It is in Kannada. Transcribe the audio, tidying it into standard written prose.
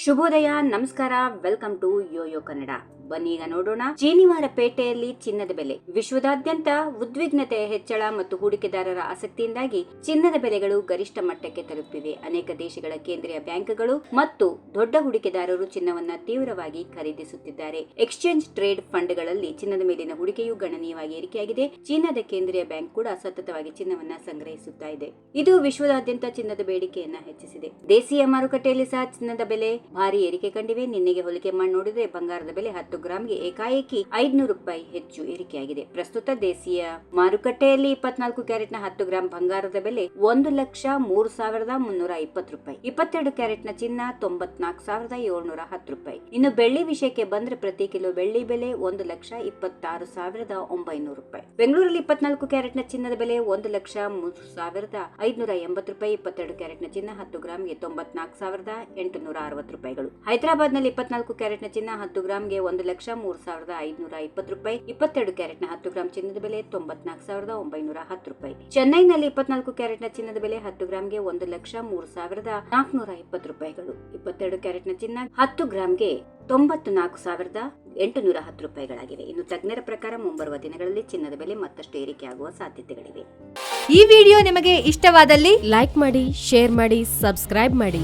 ಶುಭೋದಯ, ನಮಸ್ಕಾರ, ವೆಲ್ಕಮ್ ಟು ಯೋಯೋ ಕನ್ನಡ. ಬನ್ನಿ ಈಗ ನೋಡೋಣ ಶನಿವಾರ ಪೇಟೆಯಲ್ಲಿ ಚಿನ್ನದ ಬೆಲೆ. ವಿಶ್ವದಾದ್ಯಂತ ಉದ್ವಿಗ್ನತೆ ಹೆಚ್ಚಳ ಮತ್ತು ಹೂಡಿಕೆದಾರರ ಆಸಕ್ತಿಯಿಂದಾಗಿ ಚಿನ್ನದ ಬೆಲೆಗಳು ಗರಿಷ್ಠ ಮಟ್ಟಕ್ಕೆ ತಲುಪಿವೆ. ಅನೇಕ ದೇಶಗಳ ಕೇಂದ್ರೀಯ ಬ್ಯಾಂಕ್ಗಳು ಮತ್ತು ದೊಡ್ಡ ಹೂಡಿಕೆದಾರರು ಚಿನ್ನವನ್ನ ತೀವ್ರವಾಗಿ ಖರೀದಿಸುತ್ತಿದ್ದಾರೆ. ಎಕ್ಸ್ಚೇಂಜ್ ಟ್ರೇಡ್ ಫಂಡ್ಗಳಲ್ಲಿ ಚಿನ್ನದ ಮೇಲಿನ ಹೂಡಿಕೆಯು ಗಣನೀಯವಾಗಿ ಏರಿಕೆಯಾಗಿದೆ. ಚೀನಾದ ಕೇಂದ್ರೀಯ ಬ್ಯಾಂಕ್ ಕೂಡ ಸತತವಾಗಿ ಚಿನ್ನವನ್ನ ಸಂಗ್ರಹಿಸುತ್ತಾ ಇದೆ. ಇದು ವಿಶ್ವದಾದ್ಯಂತ ಚಿನ್ನದ ಬೇಡಿಕೆಯನ್ನ ಹೆಚ್ಚಿಸಿದೆ. ದೇಶೀಯ ಮಾರುಕಟ್ಟೆಯಲ್ಲಿ ಸಹ ಚಿನ್ನದ ಬೆಲೆ ಭಾರಿ ಏರಿಕೆ ಕಂಡಿವೆ. ನಿನ್ನೆಗೆ ಹೋಲಿಕೆ ಮಾಡಿ ನೋಡಿದ್ರೆ ಬಂಗಾರದ ಬೆಲೆ 10 ಗ್ರಾಂಗೆ ಏಕಾಏಕಿ ₹500 ಹೆಚ್ಚು ಏರಿಕೆಯಾಗಿದೆ. ಪ್ರಸ್ತುತ ದೇಶೀಯ ಮಾರುಕಟ್ಟೆಯಲ್ಲಿ 24 ಕ್ಯಾರೆಟ್ನ 10 ಗ್ರಾಂ ಬಂಗಾರದ ಬೆಲೆ ₹1,03,320. 22 ಕ್ಯಾರೆಟ್ನ ಚಿನ್ನ ₹94,710. ಇನ್ನು ಬೆಳ್ಳಿ ವಿಷಯಕ್ಕೆ ಬಂದ್ರೆ ಪ್ರತಿ ಕಿಲೋ ಬೆಳ್ಳಿ ಬೆಲೆ ₹1,26,900. ಬೆಂಗಳೂರಲ್ಲಿ 24 ಕ್ಯಾರೆಟ್ನ ಚಿನ್ನದ ಬೆಲೆ ₹1,03,580. 22 ಕ್ಯಾರೆಟ್ನ ಚಿನ್ನ 10 ಗ್ರಾಂಗೆ ₹94,860. ಹೈದರಾಬಾದ್ನಲ್ಲಿ 24 ಕ್ಯಾರೆಟ್ನ ಚಿನ್ನ 10 ಗ್ರಾಂಗೆ ₹1,03,520. 22 ಕ್ಯಾರೆಟ್ನ 10 ಗ್ರಾಂ ಚಿನ್ನದ ಬೆಲೆ ₹94,910. ಚೆನ್ನೈನಲ್ಲಿ 24 ಕ್ಯಾರೆಟ್ನ ಚಿನ್ನದ ಬೆಲೆ 10 ಗ್ರಾಂಗೆ ₹1,03,420. 22 ಕ್ಯಾರೆಟ್ನ ಚಿನ್ನ 10 ಗ್ರಾಂಗೆ ₹94,810. ಇನ್ನು ತಜ್ಞರ ಪ್ರಕಾರ ಮುಂಬರುವ ದಿನಗಳಲ್ಲಿ ಚಿನ್ನದ ಬೆಲೆ ಮತ್ತಷ್ಟು ಏರಿಕೆಯಾಗುವ ಸಾಧ್ಯತೆಗಳಿವೆ. ಈ ವಿಡಿಯೋ ನಿಮಗೆ ಇಷ್ಟವಾದಲ್ಲಿ ಲೈಕ್ ಮಾಡಿ, ಶೇರ್ ಮಾಡಿ, ಸಬ್ಸ್ಕ್ರೈಬ್ ಮಾಡಿ.